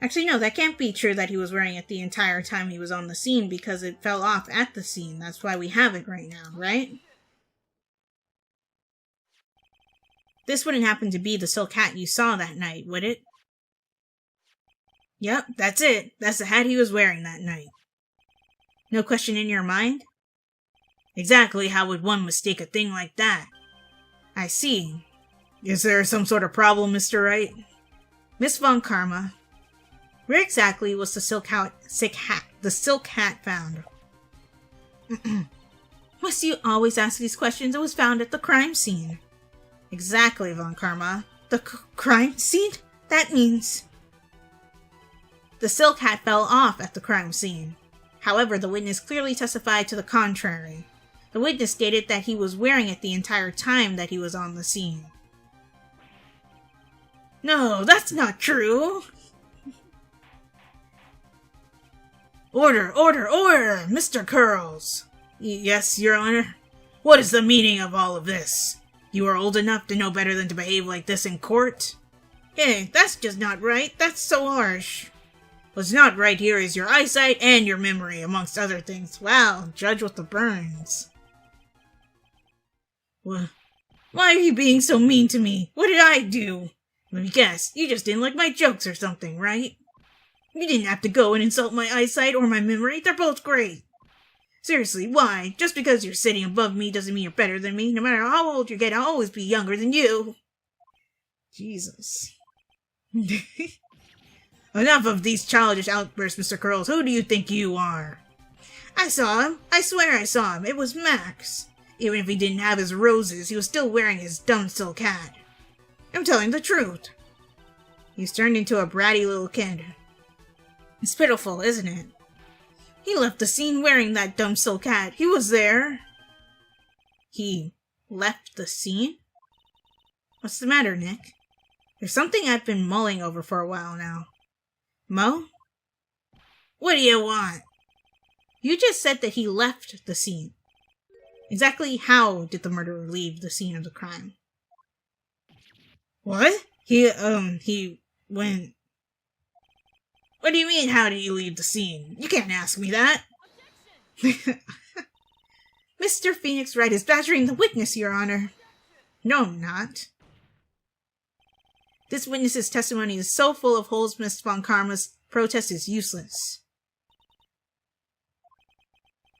Actually, no, that can't be true that he was wearing it the entire time he was on the scene because it fell off at the scene. That's why we have it right now, right? This wouldn't happen to be the silk hat you saw that night, would it? Yep, that's it. That's the hat he was wearing that night. No question in your mind? Exactly how would one mistake a thing like that? I see. Is there some sort of problem, Mr. Wright? Miss Von Karma, where exactly was the silk hat found? Must you always ask these questions? It was found at the crime scene. Exactly, Von Karma. The crime scene? That means... The silk hat fell off at the crime scene. However, the witness clearly testified to the contrary. The witness stated that he was wearing it the entire time that he was on the scene. No, that's not true! Order! Mr. Curls! Yes, Your Honor? What is the meaning of all of this? You are old enough to know better than to behave like this in court? Hey, that's just not right. That's so harsh. What's not right here is your eyesight and your memory, amongst other things. Wow, judge with the burns. Why are you being so mean to me? What did I do? Let me guess, you just didn't like my jokes or something, right? You didn't have to go and insult my eyesight or my memory. They're both great. Seriously, why? Just because you're sitting above me doesn't mean you're better than me. No matter how old you get, I'll always be younger than you. Jesus. Enough of these childish outbursts, Mr. Curls. Who do you think you are? I saw him. I swear I saw him. It was Max. Even if he didn't have his roses, he was still wearing his dumb silk hat. I'm telling the truth. He's turned into a bratty little kid. It's pitiful, isn't it? He left the scene wearing that dumb silk hat. He was there. He left the scene? What's the matter, Nick? There's something I've been mulling over for a while now. Mo? What do you want? You just said that he left the scene. Exactly how did the murderer leave the scene of the crime? What? He went... What do you mean, how did he leave the scene? You can't ask me that. Mr. Phoenix Wright is badgering the witness, Your Honor. No, I'm not. This witness's testimony is so full of holes, Miss Von Karma's protest is useless.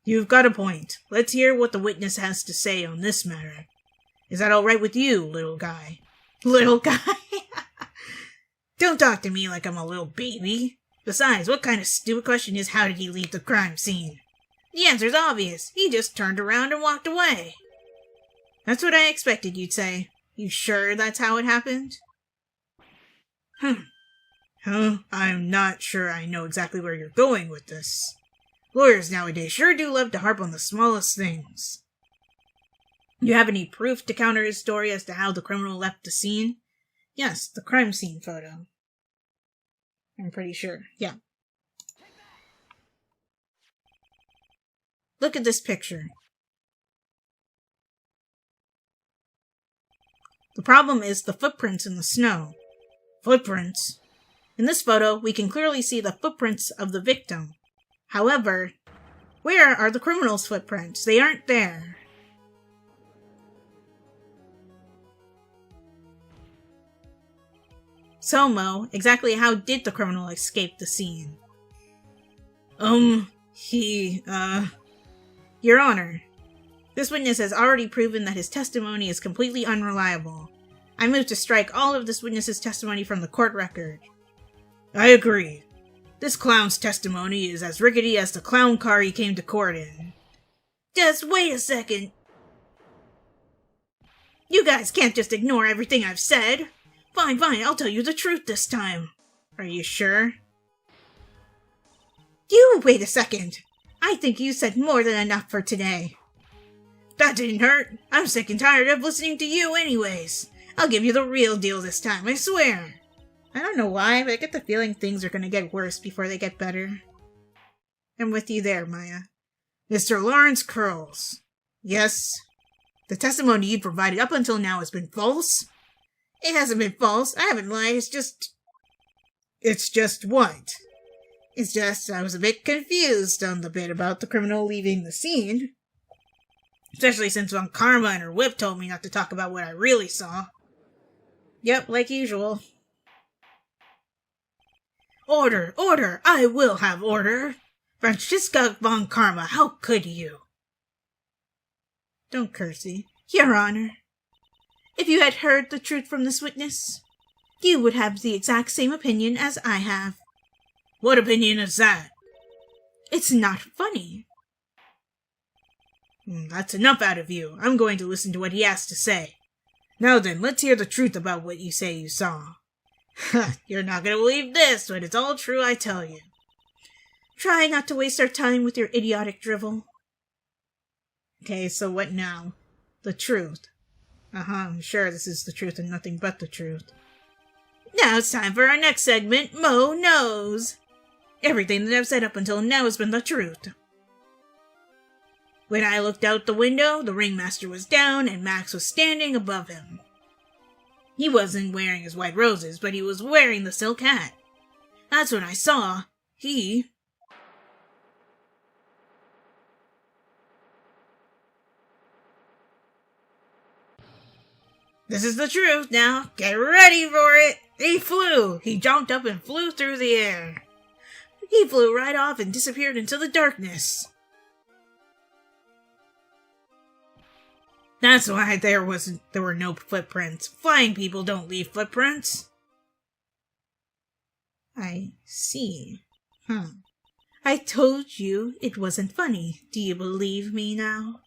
You've got a point. Let's hear what the witness has to say on this matter. Is that all right with you, little guy? Little guy? Don't talk to me like I'm a little baby. Besides, what kind of stupid question is how did he leave the crime scene? The answer's obvious. He just turned around and walked away. That's what I expected you'd say. You sure that's how it happened? I'm not sure I know exactly where you're going with this. Lawyers nowadays sure do love to harp on the smallest things. You have any proof to counter his story as to how the criminal left the scene? Yes, the crime scene photo. I'm pretty sure. Yeah. Look at this picture. The problem is the footprints in the snow. Footprints? In this photo, we can clearly see the footprints of the victim. However, where are the criminal's footprints? They aren't there. So, Mo, exactly how did the criminal escape the scene? Your Honor, this witness has already proven that his testimony is completely unreliable. I move to strike all of this witness's testimony from the court record. I agree. This clown's testimony is as rickety as the clown car he came to court in. Just wait a second. You guys can't just ignore everything I've said. Fine, I'll tell you the truth this time. Are you sure? You wait a second. I think you said more than enough for today. That didn't hurt. I'm sick and tired of listening to you anyways. I'll give you the real deal this time, I swear. I don't know why, but I get the feeling things are gonna get worse before they get better. I'm with you there, Maya. Mr. Lawrence Curls. Yes? The testimony you provided up until now has been false? It hasn't been false. I haven't lied. It's just what? It's just I was a bit confused on the bit about the criminal leaving the scene. Especially since when Karma and her whip told me not to talk about what I really saw. Yep, like usual. Order! Order! I will have order! Franziska von Karma, how could you? Don't curse me. Your Honor, if you had heard the truth from this witness, you would have the exact same opinion as I have. What opinion is that? It's not funny. That's enough out of you. I'm going to listen to what he has to say. Now then, let's hear the truth about what you say you saw. You're not going to believe this, but it's all true, I tell you. Try not to waste our time with your idiotic drivel. Okay, so what now? The truth. I'm sure this is the truth and nothing but the truth. Now it's time for our next segment, Mo Knows. Everything that I've said up until now has been the truth. When I looked out the window, the ringmaster was down and Max was standing above him. He wasn't wearing his white roses, but he was wearing the silk hat. That's when I saw he... This is the truth now. Get ready for it. He flew. He jumped up and flew through the air. He flew right off and disappeared into the darkness. That's why there were no footprints. Flying people don't leave footprints. I see. I told you it wasn't funny. Do you believe me now?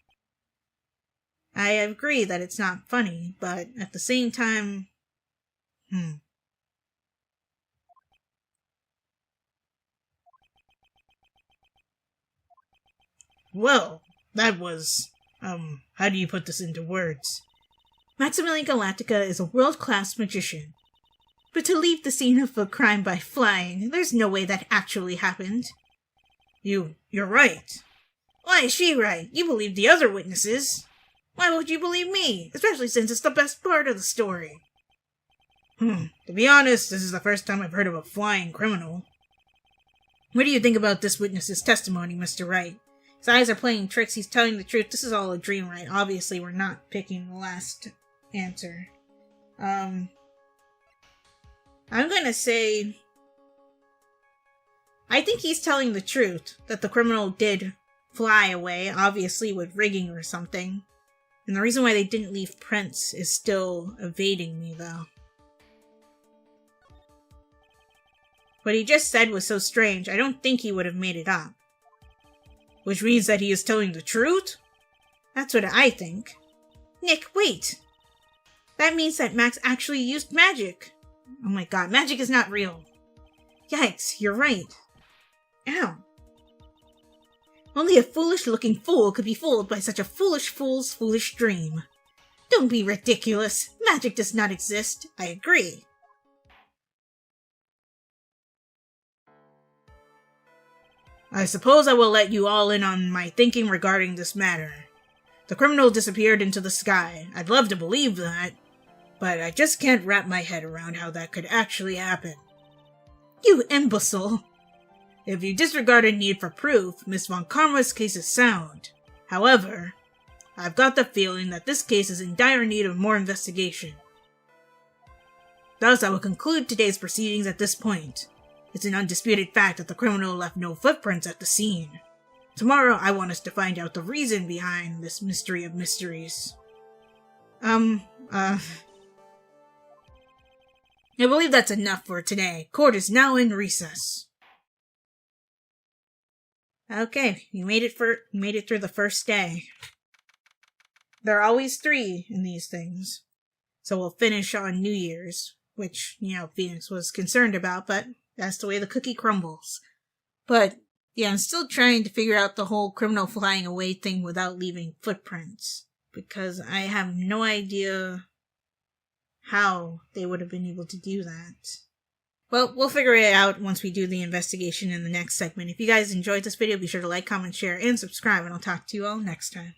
I agree that it's not funny, but at the same time... Well, that was... how do you put this into words? Maximilian Galactica is a world-class magician. But to leave the scene of a crime by flying, there's no way that actually happened. You're right. Why is she right? You believe the other witnesses. Why would you believe me? Especially since it's the best part of the story. To be honest, this is the first time I've heard of a flying criminal. What do you think about this witness's testimony, Mr. Wright? His eyes are playing tricks, he's telling the truth. This is all a dream, right? Obviously, we're not picking the last answer. I'm gonna say... I think he's telling the truth, that the criminal did fly away, obviously with rigging or something. And the reason why they didn't leave prints is still evading me, though. What he just said was so strange, I don't think he would have made it up. Which means that he is telling the truth? That's what I think. Nick, wait! That means that Max actually used magic. Oh my god, magic is not real. Yikes, you're right. Ow. Only a foolish-looking fool could be fooled by such a foolish fool's foolish dream. Don't be ridiculous. Magic does not exist. I agree. I suppose I will let you all in on my thinking regarding this matter. The criminal disappeared into the sky. I'd love to believe that, but I just can't wrap my head around how that could actually happen. You imbecile! If you disregard a need for proof, Miss Von Karma's case is sound. However, I've got the feeling that this case is in dire need of more investigation. Thus, I will conclude today's proceedings at this point. It's an undisputed fact that the criminal left no footprints at the scene. Tomorrow, I want us to find out the reason behind this mystery of mysteries. I believe that's enough for today. Court is now in recess. Okay, you made it through the first day. There are always 3 in these things. So we'll finish on New Year's, which, Phoenix was concerned about, but that's the way the cookie crumbles. But, yeah, I'm still trying to figure out the whole criminal flying away thing without leaving footprints. Because I have no idea how they would have been able to do that. Well, we'll figure it out once we do the investigation in the next segment. If you guys enjoyed this video, be sure to like, comment, share, and subscribe, and I'll talk to you all next time.